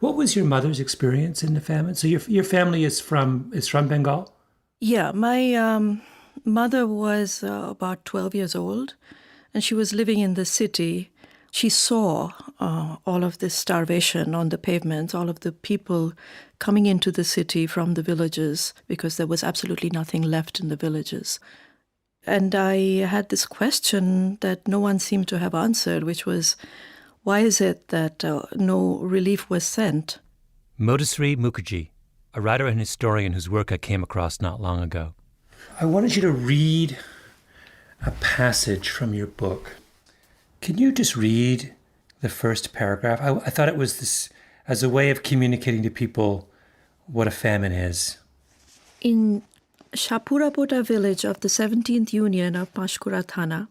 What was your mother's experience in the famine? So your family is from Bengal? Yeah, my mother was about 12 years old, and she was living in the city. She saw all of this starvation on the pavements, all of the people coming into the city from the villages because there was absolutely nothing left in the villages. And I had this question that no one seemed to have answered, which was, why is it that no relief was sent? Modusri Mukherjee, a writer and historian whose work I came across not long ago. I wanted you to read a passage from your book. Can you just read the first paragraph? I thought it was this as a way of communicating to people what a famine is. In Shapurapota village of the 17th Union of Panchkura Thana,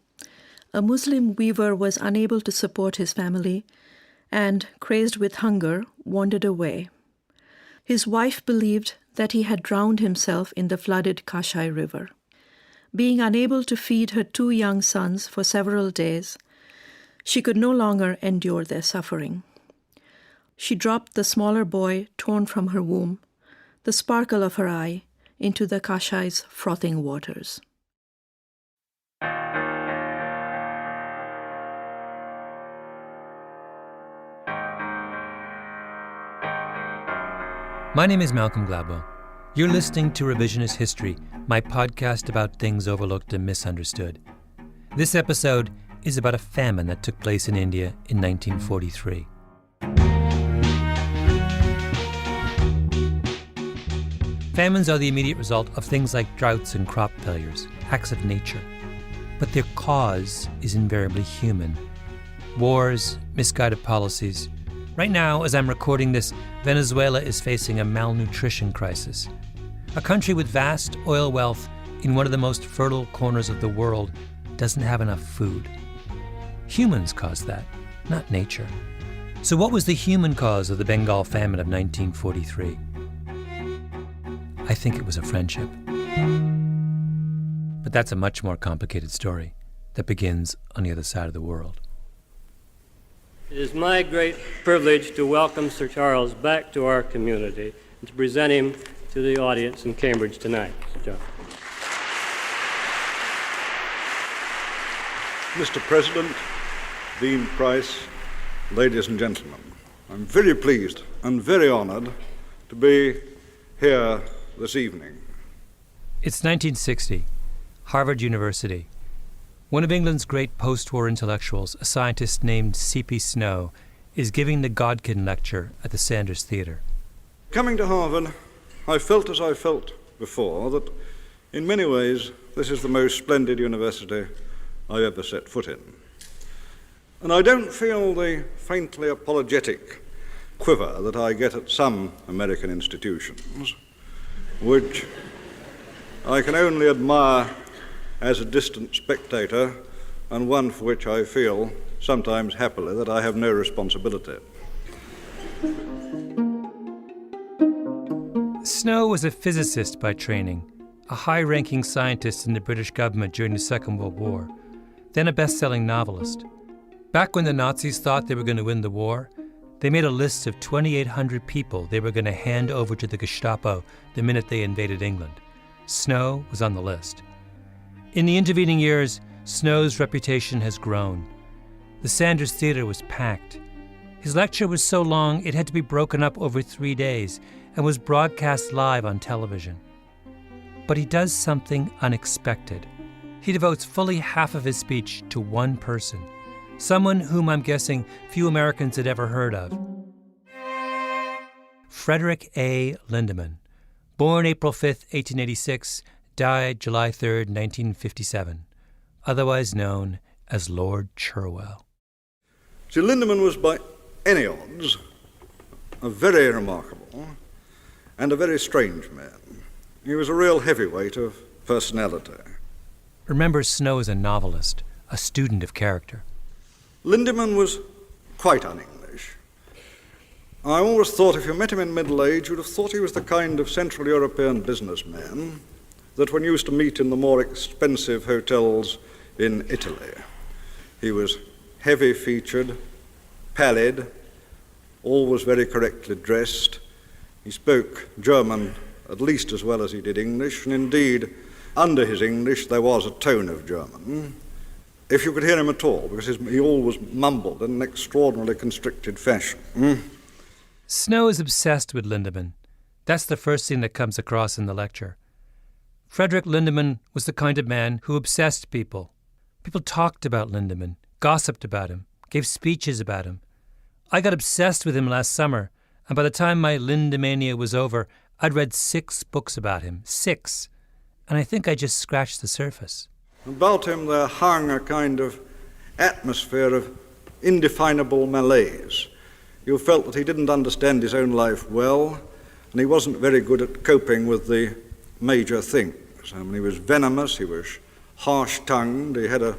a Muslim weaver was unable to support his family and, crazed with hunger, wandered away. His wife believed that he had drowned himself in the flooded Kashai River. Being unable to feed her 2 young sons for several days, she could no longer endure their suffering. She dropped the smaller boy, torn from her womb, the sparkle of her eye, into the Kashai's frothing waters. My name is Malcolm Gladwell. You're listening to Revisionist History, my podcast about things overlooked and misunderstood. This episode is about a famine that took place in India in 1943. Famines are the immediate result of things like droughts and crop failures, acts of nature. But their cause is invariably human. Wars, misguided policies. Right now, as I'm recording this, Venezuela is facing a malnutrition crisis. A country with vast oil wealth in one of the most fertile corners of the world doesn't have enough food. Humans caused that, not nature. So what was the human cause of the Bengal famine of 1943? I think it was a friendship. But that's a much more complicated story that begins on the other side of the world. It is my great privilege to welcome Sir Charles back to our community and to present him to the audience in Cambridge tonight. Sir Charles. Mr. President, Dean Price, ladies and gentlemen, I'm very pleased and very honored to be here this evening. It's 1960, Harvard University. One of England's great post-war intellectuals, a scientist named C.P. Snow, is giving the Godkin Lecture at the Sanders Theatre. Coming to Harvard, I felt as I felt before that in many ways this is the most splendid university I ever set foot in. And I don't feel the faintly apologetic quiver that I get at some American institutions, which I can only admire as a distant spectator, and one for which I feel, sometimes happily, that I have no responsibility. Snow was a physicist by training, a high-ranking scientist in the British government during the Second World War, then a best-selling novelist. Back when the Nazis thought they were going to win the war, they made a list of 2,800 people they were going to hand over to the Gestapo the minute they invaded England. Snow was on the list. In the intervening years, Snow's reputation has grown. The Sanders Theatre was packed. His lecture was so long it had to be broken up over 3 days and was broadcast live on television. But he does something unexpected. He devotes fully half of his speech to one person, someone whom I'm guessing few Americans had ever heard of. Frederick A. Lindemann, born April 5th, 1886, died July 3rd, 1957, otherwise known as Lord Cherwell. See, Lindemann was by any odds a very remarkable and a very strange man. He was a real heavyweight of personality. Remember, Snow is a novelist, a student of character. Lindemann was quite un-English. I always thought if you met him in middle age, you'd have thought he was the kind of Central European businessman that one used to meet in the more expensive hotels in Italy. He was heavy-featured, pallid, always very correctly dressed. He spoke German at least as well as he did English, and indeed, under his English there was a tone of German, if you could hear him at all, because he always mumbled in an extraordinarily constricted fashion. Snow is obsessed with Lindemann. That's the first thing that comes across in the lecture. Frederick Lindemann was the kind of man who obsessed people. People talked about Lindemann, gossiped about him, gave speeches about him. I got obsessed with him last summer, and by the time my Lindemania was over, I'd read 6 books about him. 6. And I think I just scratched the surface. About him there hung a kind of atmosphere of indefinable malaise. You felt that he didn't understand his own life well, and he wasn't very good at coping with the major things. I mean, he was venomous, he was harsh-tongued, he had a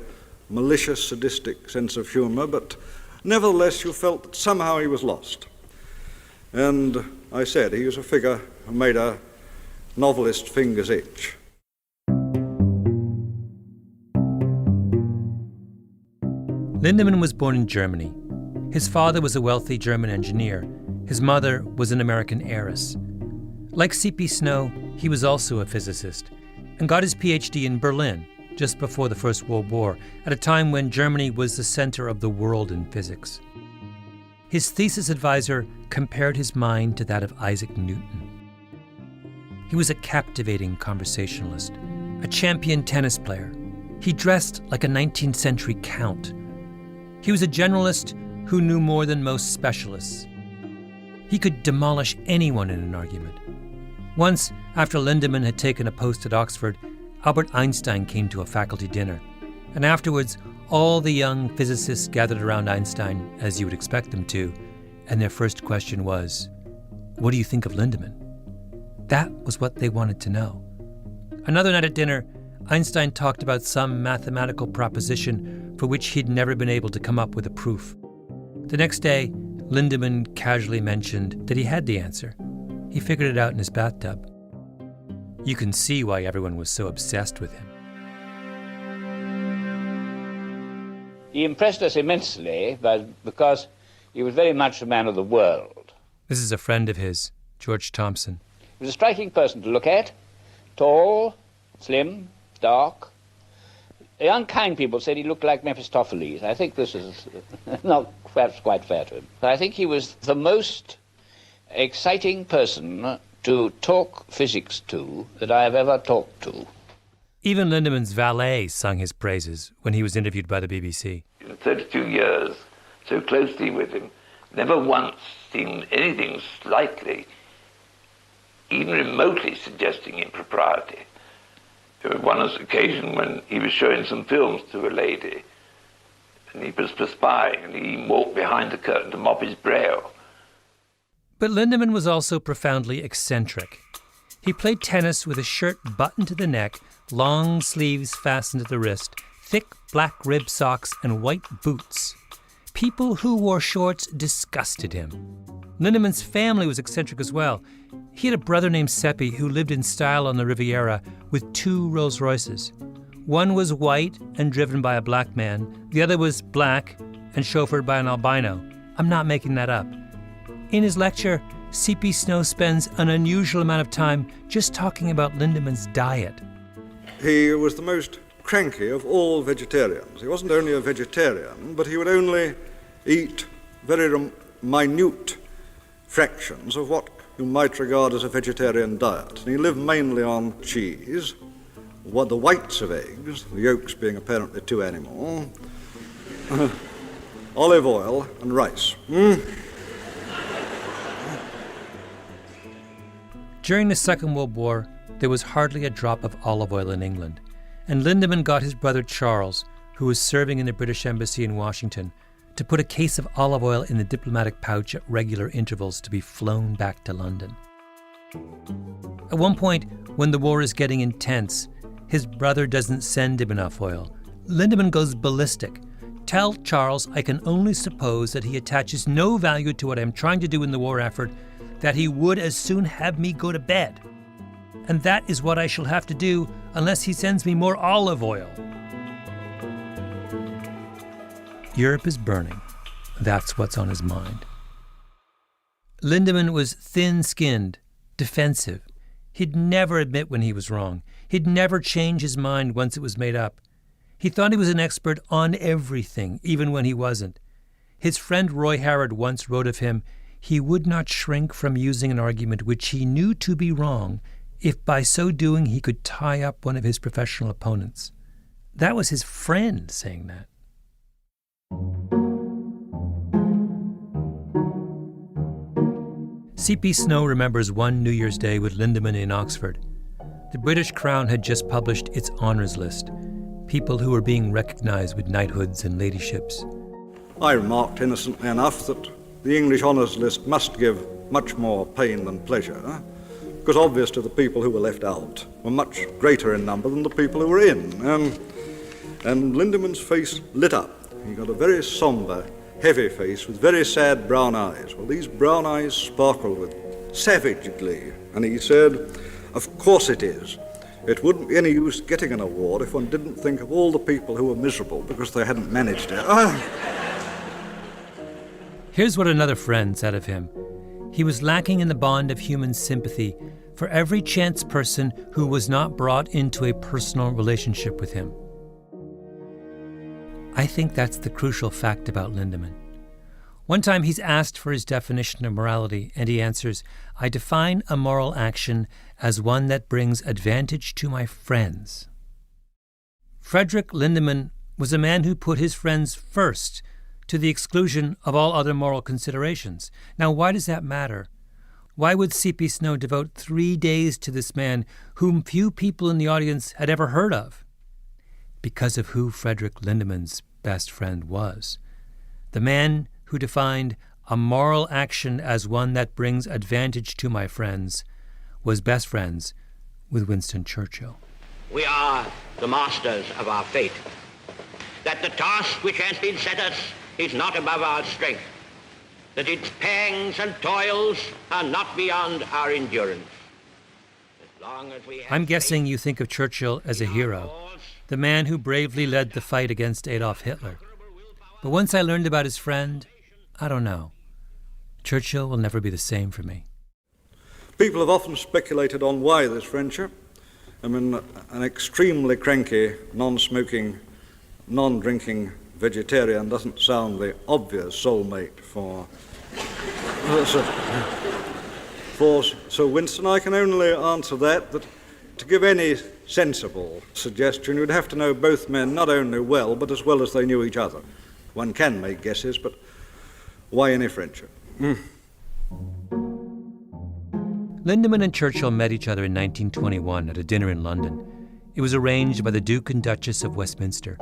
malicious, sadistic sense of humour, but nevertheless you felt that somehow he was lost. And I said he was a figure who made a novelist's fingers itch. Lindemann was born in Germany. His father was a wealthy German engineer. His mother was an American heiress. Like C.P. Snow, he was also a physicist and got his PhD in Berlin just before the First World War, at a time when Germany was the center of the world in physics. His thesis advisor compared his mind to that of Isaac Newton. He was a captivating conversationalist, a champion tennis player. He dressed like a 19th century count. He was a generalist who knew more than most specialists. He could demolish anyone in an argument. Once, after Lindemann had taken a post at Oxford, Albert Einstein came to a faculty dinner. And afterwards, all the young physicists gathered around Einstein, as you would expect them to, and their first question was, "What do you think of Lindemann?" That was what they wanted to know. Another night at dinner, Einstein talked about some mathematical proposition for which he'd never been able to come up with a proof. The next day, Lindemann casually mentioned that he had the answer. He figured it out in his bathtub. You can see why everyone was so obsessed with him. He impressed us immensely because he was very much a man of the world. This is a friend of his, George Thompson. He was a striking person to look at, tall, slim, dark. Young kind people said he looked like Mephistopheles. I think this is not perhaps quite fair to him. I think he was the most exciting person to talk physics to that I have ever talked to. Even Lindemann's valet sung his praises when he was interviewed by the BBC. In 32 years, so closely with him, never once seen anything slightly, even remotely suggesting impropriety. There was one occasion when he was showing some films to a lady, and he was perspiring, and he walked behind the curtain to mop his brow. But Lindemann was also profoundly eccentric. He played tennis with a shirt buttoned to the neck, long sleeves fastened at the wrist, thick black rib socks, and white boots. People who wore shorts disgusted him. Lindemann's family was eccentric as well. He had a brother named Seppi who lived in style on the Riviera with 2 Rolls Royces. One was white and driven by a black man. The other was black and chauffeured by an albino. I'm not making that up. In his lecture, C.P. Snow spends an unusual amount of time just talking about Lindemann's diet. He was the most cranky of all vegetarians. He wasn't only a vegetarian, but he would only eat very minute fractions of what you might regard as a vegetarian diet. And he lived mainly on cheese, the whites of eggs, the yolks being apparently too animal, olive oil and rice. During the Second World War, there was hardly a drop of olive oil in England, and Lindemann got his brother Charles, who was serving in the British Embassy in Washington, to put a case of olive oil in the diplomatic pouch at regular intervals to be flown back to London. At one point, when the war is getting intense, his brother doesn't send him enough oil. Lindemann goes ballistic. "Tell Charles I can only suppose that he attaches no value to what I'm trying to do in the war effort, that he would as soon have me go to bed. And that is what I shall have to do unless he sends me more olive oil." Europe is burning. That's what's on his mind. Lindemann was thin-skinned, defensive. He'd never admit when he was wrong. He'd never change his mind once it was made up. He thought he was an expert on everything, even when he wasn't. His friend Roy Harrod once wrote of him, he would not shrink from using an argument which he knew to be wrong if by so doing he could tie up one of his professional opponents. That was his friend saying that. C.P. Snow remembers one New Year's Day with Lindemann in Oxford. The British Crown had just published its honours list, people who were being recognised with knighthoods and ladyships. I remarked innocently enough that the English honours list must give much more pain than pleasure, because obviously the people who were left out were much greater in number than the people who were in. And Lindemann's face lit up. He got a very sombre, heavy face with very sad brown eyes. Well, these brown eyes sparkled with savage glee, and he said, "Of course it is. It wouldn't be any use getting an award if one didn't think of all the people who were miserable because they hadn't managed it." Here's what another friend said of him. He was lacking in the bond of human sympathy for every chance person who was not brought into a personal relationship with him. I think that's the crucial fact about Lindemann. One time he's asked for his definition of morality, and he answers, "I define a moral action as one that brings advantage to my friends." Frederick Lindemann was a man who put his friends first, to the exclusion of all other moral considerations. Now, why does that matter? Why would C.P. Snow devote 3 days to this man whom few people in the audience had ever heard of? Because of who Frederick Lindemann's best friend was. The man who defined a moral action as one that brings advantage to my friends was best friends with Winston Churchill. We are the masters of our fate. That the task which has been set us is not above our strength. That its pangs and toils are not beyond our endurance. As long as we have I'm guessing you think of Churchill as a hero, the man who bravely led the fight against Adolf Hitler. But once I learned about his friend, I don't know. Churchill will never be the same for me. People have often speculated on why this friendship. I mean, an extremely cranky, non-smoking, non-drinking vegetarian doesn't sound the obvious soulmate for Sir Winston. I can only answer that to give any sensible suggestion, you'd have to know both men not only well, but as well as they knew each other. One can make guesses, but why any friendship? Lindemann and Churchill met each other in 1921 at a dinner in London. It was arranged by the Duke and Duchess of Westminster.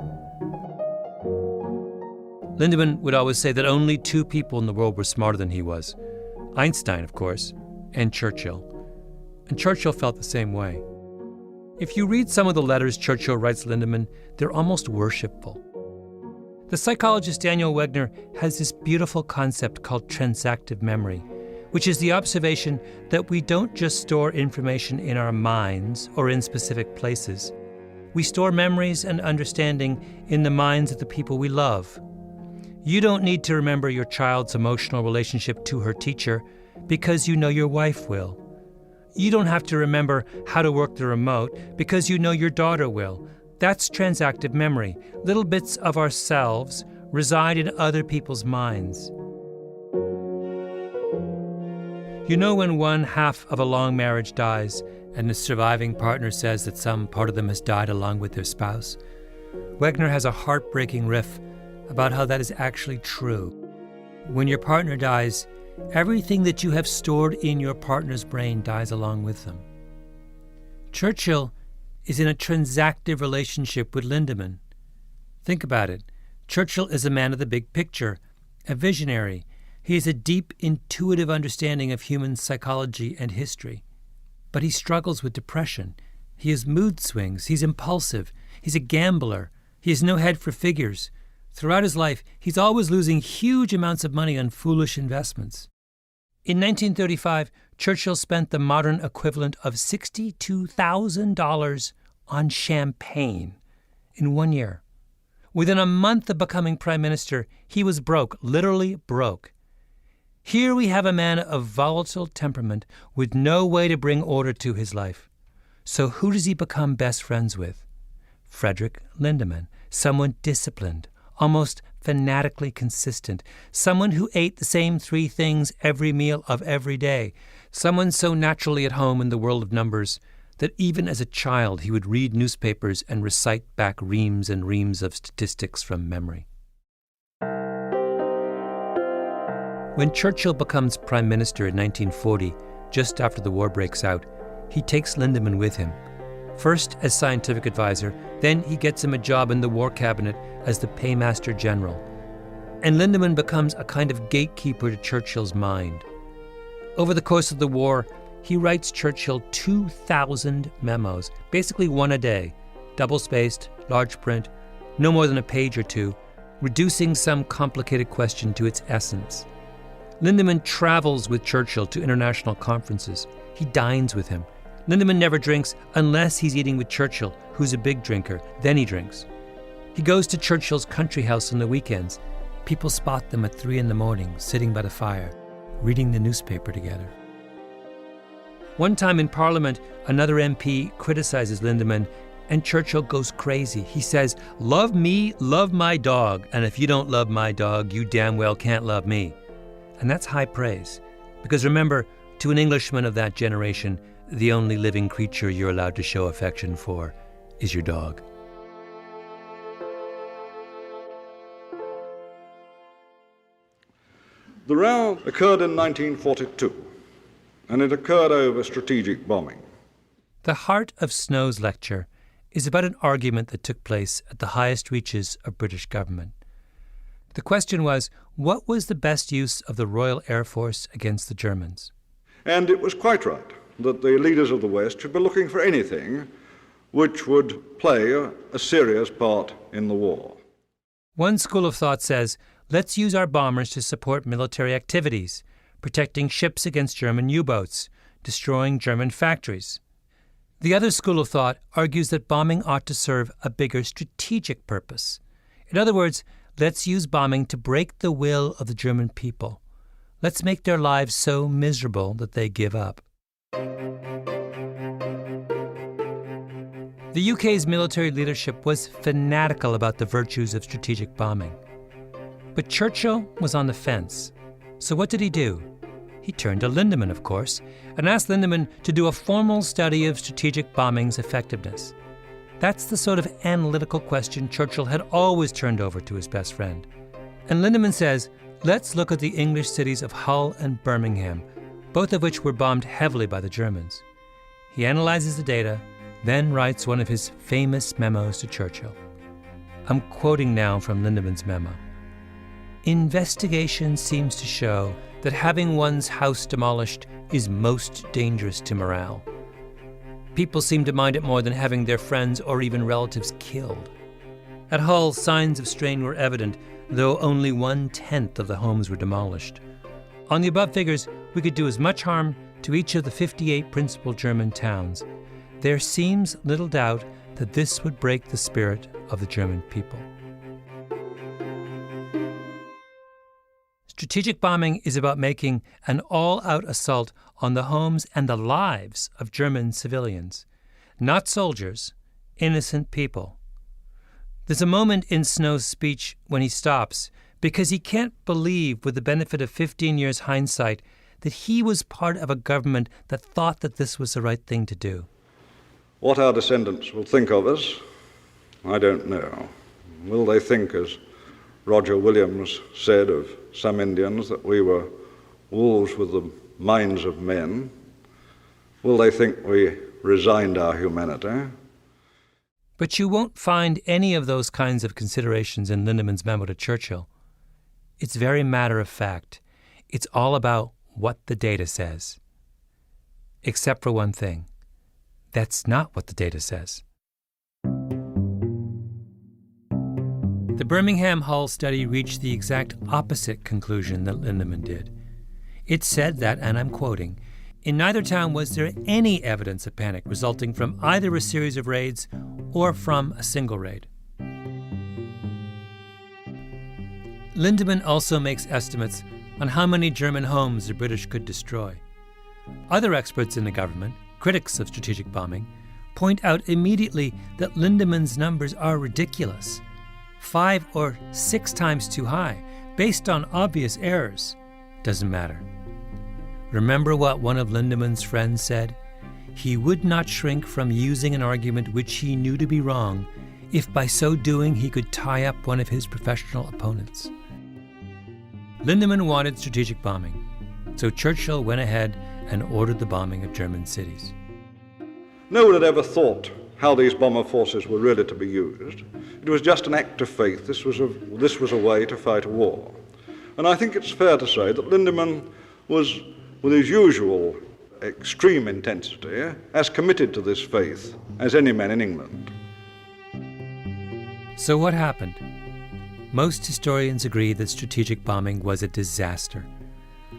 Lindemann would always say that only 2 people in the world were smarter than he was. Einstein, of course, and Churchill. And Churchill felt the same way. If you read some of the letters Churchill writes Lindemann, they're almost worshipful. The psychologist Daniel Wegner has this beautiful concept called transactive memory, which is the observation that we don't just store information in our minds or in specific places. We store memories and understanding in the minds of the people we love. You don't need to remember your child's emotional relationship to her teacher because you know your wife will. You don't have to remember how to work the remote because you know your daughter will. That's transactive memory. Little bits of ourselves reside in other people's minds. You know when one half of a long marriage dies and the surviving partner says that some part of them has died along with their spouse? Wegner has a heartbreaking riff about how that is actually true. When your partner dies, everything that you have stored in your partner's brain dies along with them. Churchill is in a transactive relationship with Lindemann. Think about it. Churchill is a man of the big picture, a visionary. He has a deep, intuitive understanding of human psychology and history. But he struggles with depression. He has mood swings. He's impulsive. He's a gambler. He has no head for figures. Throughout his life, he's always losing huge amounts of money on foolish investments. In 1935, Churchill spent the modern equivalent of $62,000 on champagne in 1 year. Within a month of becoming prime minister, he was broke, literally broke. Here we have a man of volatile temperament with no way to bring order to his life. So who does he become best friends with? Frederick Lindemann, someone disciplined, almost fanatically consistent, someone who ate the same 3 things every meal of every day, someone so naturally at home in the world of numbers that even as a child he would read newspapers and recite back reams and reams of statistics from memory. When Churchill becomes Prime Minister in 1940, just after the war breaks out, he takes Lindemann with him. First as scientific advisor, then he gets him a job in the War Cabinet as the Paymaster General. And Lindemann becomes a kind of gatekeeper to Churchill's mind. Over the course of the war, he writes Churchill 2,000 memos, basically one a day, double-spaced, large print, no more than a page or 2, reducing some complicated question to its essence. Lindemann travels with Churchill to international conferences. He dines with him. Lindemann never drinks unless he's eating with Churchill, who's a big drinker. Then he drinks. He goes to Churchill's country house on the weekends. People spot them at 3 a.m, sitting by the fire, reading the newspaper together. One time in Parliament, another MP criticizes Lindemann, and Churchill goes crazy. He says, "Love me, love my dog, and if you don't love my dog, you damn well can't love me." And that's high praise, because remember, to an Englishman of that generation, the only living creature you're allowed to show affection for is your dog. The row occurred in 1942, and it occurred over strategic bombing. The heart of Snow's lecture is about an argument that took place at the highest reaches of British government. The question was, what was the best use of the Royal Air Force against the Germans? And it was quite right that the leaders of the West should be looking for anything which would play a serious part in the war. One school of thought says, let's use our bombers to support military activities, protecting ships against German U-boats, destroying German factories. The other school of thought argues that bombing ought to serve a bigger strategic purpose. In other words, let's use bombing to break the will of the German people. Let's make their lives so miserable that they give up. The UK's military leadership was fanatical about the virtues of strategic bombing. But Churchill was on the fence. So what did he do? He turned to Lindemann, of course, and asked Lindemann to do a formal study of strategic bombing's effectiveness. That's the sort of analytical question Churchill had always turned over to his best friend. And Lindemann says, let's look at the English cities of Hull and Birmingham, both of which were bombed heavily by the Germans. He analyzes the data, then writes one of his famous memos to Churchill. I'm quoting now from Lindemann's memo. Investigation seems to show that having one's house demolished is most dangerous to morale. People seem to mind it more than having their friends or even relatives killed. At Hull, signs of strain were evident, though only 1/10 of the homes were demolished. On the above figures, we could do as much harm to each of the 58 principal German towns. There seems little doubt that this would break the spirit of the German people. Strategic bombing is about making an all-out assault on the homes and the lives of German civilians, not soldiers, innocent people. There's a moment in Snow's speech when he stops because he can't believe, with the benefit of 15 years hindsight, that he was part of a government that thought that this was the right thing to do. What our descendants will think of us, I don't know. Will they think, as Roger Williams said of some Indians, that we were wolves with the minds of men? Will they think we resigned our humanity? But you won't find any of those kinds of considerations in Lindemann's memo to Churchill. It's very matter of fact. It's all about what the data says. Except for one thing. That's not what the data says. The Birmingham-Hull study reached the exact opposite conclusion that Lindemann did. It said that, and I'm quoting, in neither town was there any evidence of panic resulting from either a series of raids or from a single raid. Lindemann also makes estimates on how many German homes the British could destroy. Other experts in the government, critics of strategic bombing, point out immediately that Lindemann's numbers are ridiculous, 5 or 6 times too high, based on obvious errors. Doesn't matter. Remember what one of Lindemann's friends said? He would not shrink from using an argument which he knew to be wrong, if by so doing he could tie up one of his professional opponents. Lindemann wanted strategic bombing, so Churchill went ahead and ordered the bombing of German cities. No one had ever thought how these bomber forces were really to be used. It was just an act of faith. This was a way to fight a war. And I think it's fair to say that Lindemann was, with his usual extreme intensity, as committed to this faith as any man in England. So what happened? Most historians agree that strategic bombing was a disaster.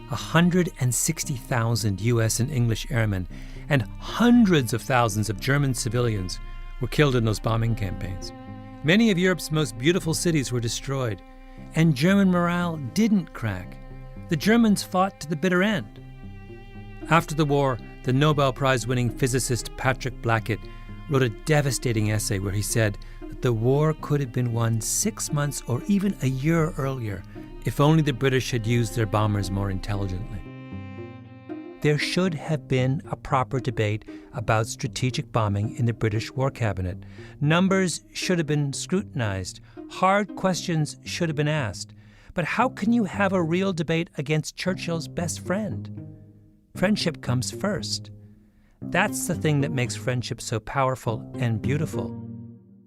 160,000 US and English airmen and hundreds of thousands of German civilians were killed in those bombing campaigns. Many of Europe's most beautiful cities were destroyed, and German morale didn't crack. The Germans fought to the bitter end. After the war, the Nobel Prize-winning physicist Patrick Blackett wrote a devastating essay where he said that the war could have been won 6 months or even a year earlier if only the British had used their bombers more intelligently. There should have been a proper debate about strategic bombing in the British War Cabinet. Numbers should have been scrutinized. Hard questions should have been asked. But how can you have a real debate against Churchill's best friend? Friendship comes first. That's the thing that makes friendship so powerful and beautiful.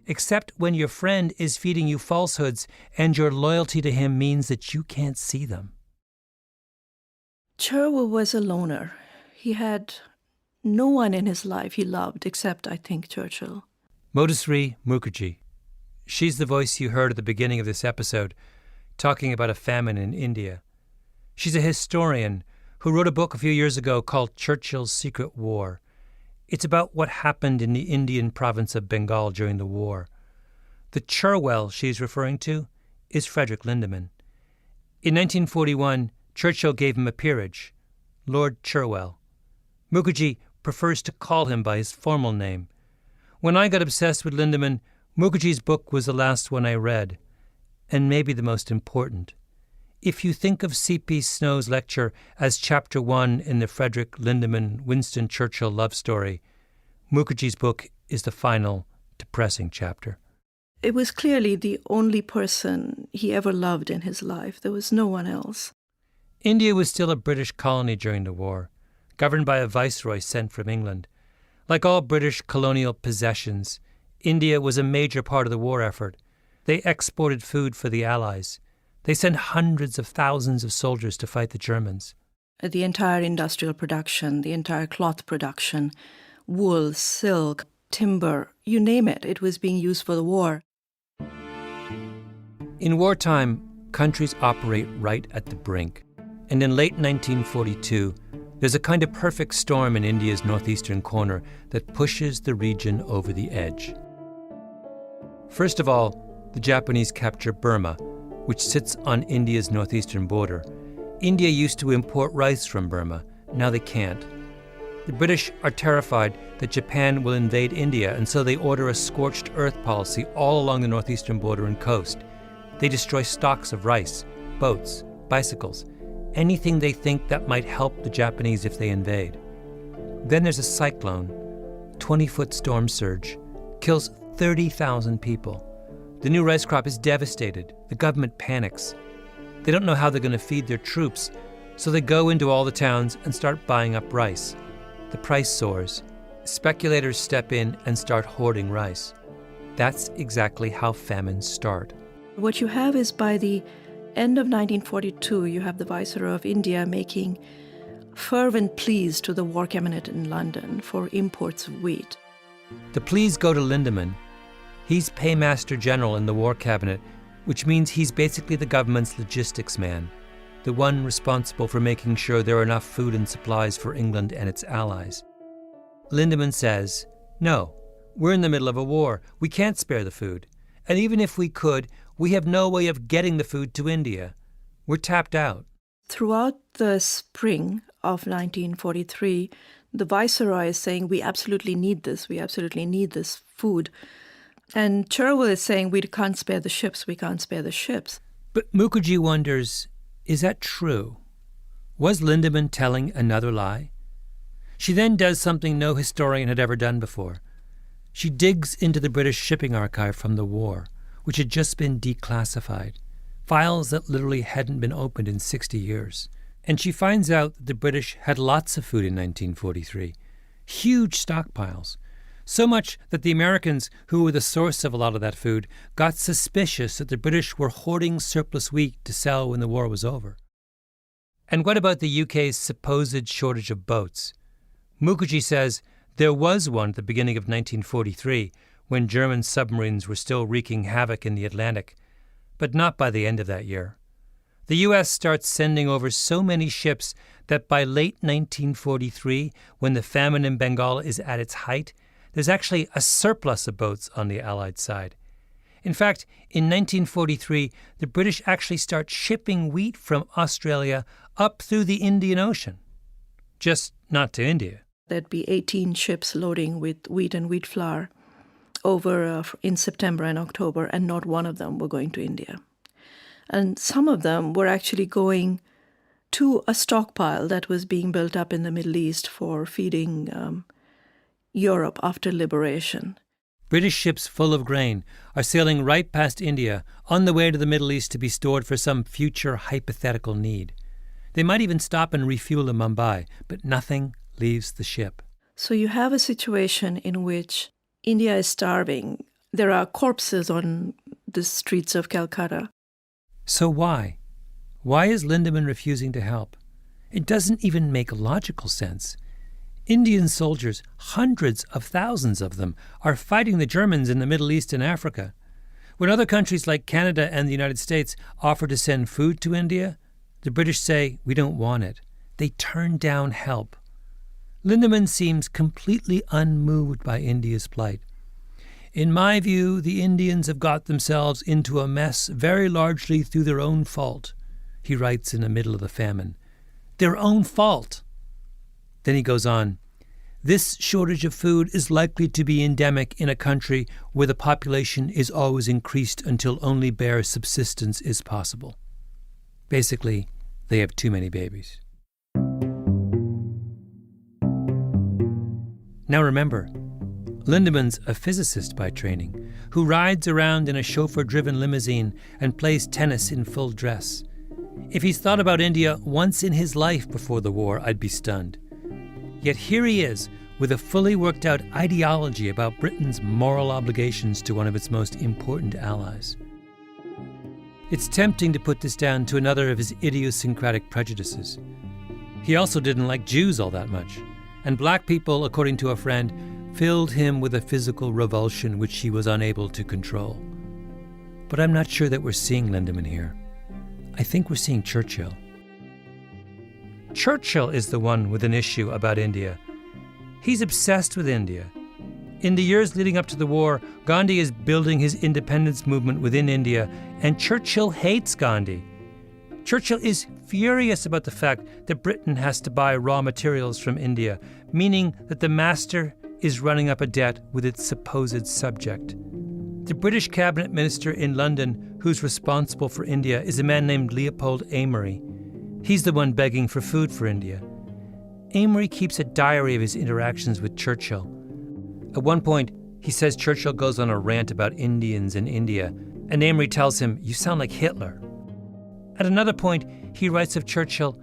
Except when your friend is feeding you falsehoods and your loyalty to him means that you can't see them. Churchill was a loner. He had no one in his life he loved except, I think, Churchill. Modusri Mukherjee. She's the voice you heard at the beginning of this episode, talking about a famine in India. She's a historian who wrote a book a few years ago called Churchill's Secret War. It's about what happened in the Indian province of Bengal during the war. The Churwell she's referring to is Frederick Lindemann. In 1941, Churchill gave him a peerage, Lord Churwell. Mukherjee prefers to call him by his formal name. When I got obsessed with Lindemann, Mukherjee's book was the last one I read, and maybe the most important. If you think of C.P. Snow's lecture as Chapter 1 in the Frederick Lindemann-Winston Churchill love story, Mukherjee's book is the final, depressing chapter. It was clearly the only person he ever loved in his life. There was no one else. India was still a British colony during the war, governed by a viceroy sent from England. Like all British colonial possessions, India was a major part of the war effort. They exported food for the Allies. They sent hundreds of thousands of soldiers to fight the Germans. The entire industrial production, the entire cloth production, wool, silk, timber, you name it, it was being used for the war. In wartime, countries operate right at the brink. And in late 1942, there's a kind of perfect storm in India's northeastern corner that pushes the region over the edge. First of all, the Japanese capture Burma, which sits on India's northeastern border. India used to import rice from Burma. Now they can't. The British are terrified that Japan will invade India, and so they order a scorched earth policy all along the northeastern border and coast. They destroy stocks of rice, boats, bicycles, anything they think that might help the Japanese if they invade. Then there's a cyclone, 20-foot storm surge, kills 30,000 people. The new rice crop is devastated. The government panics. They don't know how they're going to feed their troops, so they go into all the towns and start buying up rice. The price soars. Speculators step in and start hoarding rice. That's exactly how famines start. What you have is by the end of 1942, you have the Viceroy of India making fervent pleas to the War Cabinet in London for imports of wheat. The pleas go to Lindemann. He's Paymaster General in the War Cabinet, which means he's basically the government's logistics man, the one responsible for making sure there are enough food and supplies for England and its allies. Lindemann says, "No, we're in the middle of a war. We can't spare the food. And even if we could, we have no way of getting the food to India. We're tapped out." Throughout the spring of 1943, the Viceroy is saying, we absolutely need this food. And Cherwell is saying, we can't spare the ships. But Mukherjee wonders, is that true? Was Lindemann telling another lie? She then does something no historian had ever done before. She digs into the British shipping archive from the war, which had just been declassified, files that literally hadn't been opened in 60 years. And she finds out that the British had lots of food in 1943, huge stockpiles, so much that the Americans, who were the source of a lot of that food, got suspicious that the British were hoarding surplus wheat to sell when the war was over. And what about the UK's supposed shortage of boats? Mukherjee says there was one at the beginning of 1943, when German submarines were still wreaking havoc in the Atlantic, but not by the end of that year. The U.S. starts sending over so many ships that by late 1943, when the famine in Bengal is at its height, there's actually a surplus of boats on the Allied side. In fact, in 1943, the British actually start shipping wheat from Australia up through the Indian Ocean. Just not to India. There'd be 18 ships loading with wheat and wheat flour over in September and October, and not one of them were going to India. And some of them were actually going to a stockpile that was being built up in the Middle East for feeding Europe after liberation. British ships full of grain are sailing right past India on the way to the Middle East to be stored for some future hypothetical need. They might even stop and refuel in Mumbai, but nothing leaves the ship. So you have a situation in which India is starving. There are corpses on the streets of Calcutta. So why? Why is Lindemann refusing to help? It doesn't even make logical sense. Indian soldiers, hundreds of thousands of them, are fighting the Germans in the Middle East and Africa. When other countries like Canada and the United States offer to send food to India, the British say, we don't want it. They turn down help. Lindemann seems completely unmoved by India's plight. In my view, the Indians have got themselves into a mess very largely through their own fault, he writes in the middle of the famine. Their own fault. Then he goes on, this shortage of food is likely to be endemic in a country where the population is always increased until only bare subsistence is possible. Basically, they have too many babies. Now remember, Lindemann's a physicist by training, who rides around in a chauffeur-driven limousine and plays tennis in full dress. If he's thought about India once in his life before the war, I'd be stunned. Yet here he is, with a fully worked-out ideology about Britain's moral obligations to one of its most important allies. It's tempting to put this down to another of his idiosyncratic prejudices. He also didn't like Jews all that much, and black people, according to a friend, filled him with a physical revulsion which he was unable to control. But I'm not sure that we're seeing Lindemann here. I think we're seeing Churchill. Churchill is the one with an issue about India. He's obsessed with India. In the years leading up to the war, Gandhi is building his independence movement within India, and Churchill hates Gandhi. Churchill is furious about the fact that Britain has to buy raw materials from India, meaning that the master is running up a debt with its supposed subject. The British cabinet minister in London who's responsible for India is a man named Leopold Amory. He's the one begging for food for India. Amory keeps a diary of his interactions with Churchill. At one point, he says Churchill goes on a rant about Indians in India, and Amory tells him, "You sound like Hitler." At another point, he writes of Churchill,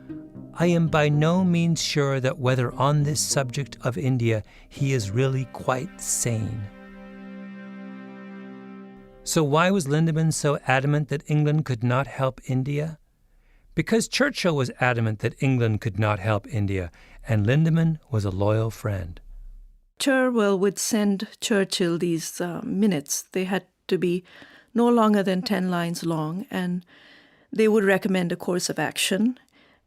"I am by no means sure that whether on this subject of India he is really quite sane." So why was Lindemann so adamant that England could not help India? Because Churchill was adamant that England could not help India, and Lindemann was a loyal friend. Cherwell would send Churchill these minutes. They had to be no longer than 10 lines long, and they would recommend a course of action.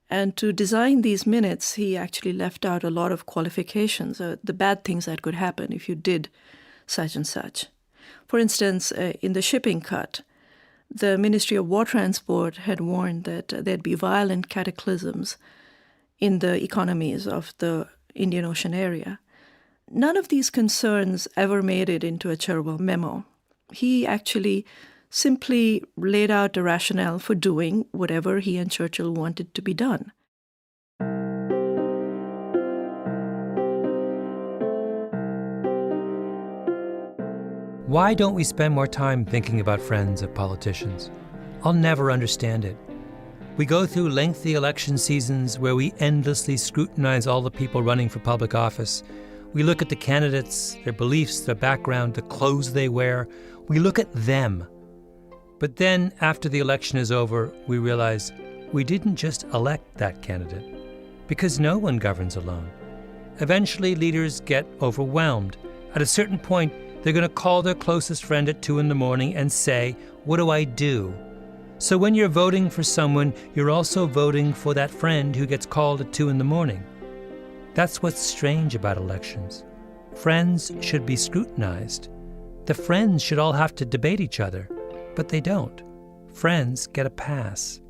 And to design these minutes, he actually left out a lot of qualifications, the bad things that could happen if you did such and such. For instance, in the shipping cut, The Ministry of War Transport had warned that there'd be violent cataclysms in the economies of the Indian Ocean area. None of these concerns ever made it into a Cherwell memo. He actually simply laid out a rationale for doing whatever he and Churchill wanted to be done. Why don't we spend more time thinking about friends of politicians? I'll never understand it. We go through lengthy election seasons where we endlessly scrutinize all the people running for public office. We look at the candidates, their beliefs, their background, the clothes they wear. We look at them. But then, after the election is over, we realize we didn't just elect that candidate, because no one governs alone. Eventually, leaders get overwhelmed. At a certain point, they're going to call their closest friend at 2 a.m. and say, "What do I do?" So when you're voting for someone, you're also voting for that friend who gets called at 2 a.m. That's what's strange about elections. Friends should be scrutinized. The friends should all have to debate each other, but they don't. Friends get a pass.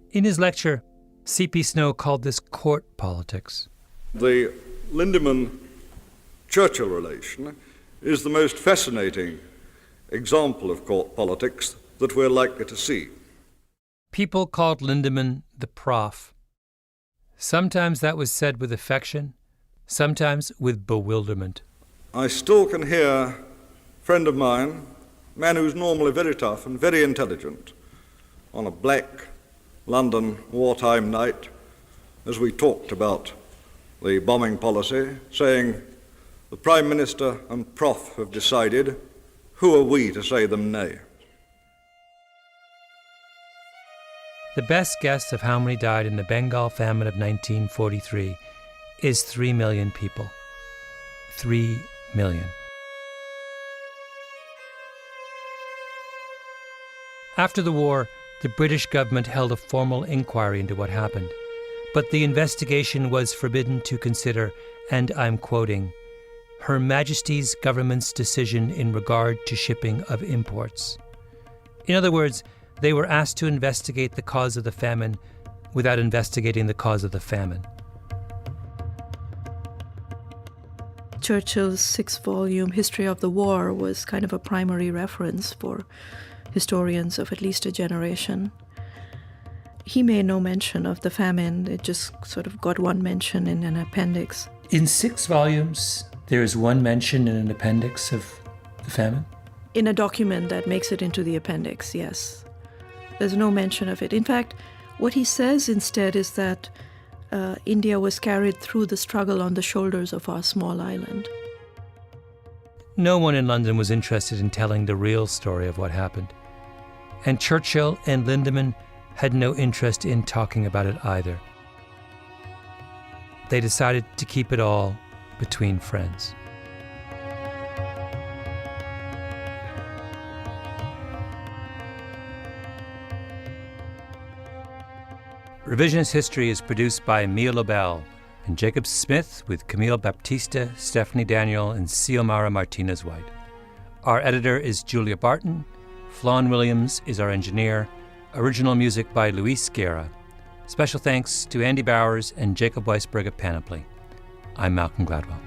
In his lecture, C.P. Snow called this court politics. The Lindemann-Churchill relation is the most fascinating example of court politics that we're likely to see. People called Lindemann the Prof. Sometimes that was said with affection, sometimes with bewilderment. I still can hear a friend of mine, a man who's normally very tough and very intelligent, on a black London wartime night, as we talked about the bombing policy, saying, "The Prime Minister and Prof have decided, who are we to say them nay?" The best guess of how many died in the Bengal famine of 1943 is 3 million people. 3 million. After the war, the British government held a formal inquiry into what happened, but the investigation was forbidden to consider, and I'm quoting, Her Majesty's government's decision in regard to shipping of imports. In other words, they were asked to investigate the cause of the famine without investigating the cause of the famine. Churchill's 6-volume History of the War was kind of a primary reference for historians of at least a generation. He made no mention of the famine. It just sort of got one mention in an appendix. In 6 volumes, there is one mention in an appendix of the famine? In a document that makes it into the appendix, yes. There's no mention of it. In fact, what he says instead is that India was carried through the struggle on the shoulders of our small island. No one in London was interested in telling the real story of what happened. And Churchill and Lindemann had no interest in talking about it either. They decided to keep it all between friends. Revisionist History is produced by Mia Lobel and Jacob Smith with Camille Baptista, Stephanie Daniel, and Xiomara Martinez-White. Our editor is Julia Barton. Flawn Williams is our engineer. Original music by Luis Guerra. Special thanks to Andy Bowers and Jacob Weisberg at Panoply. I'm Malcolm Gladwell.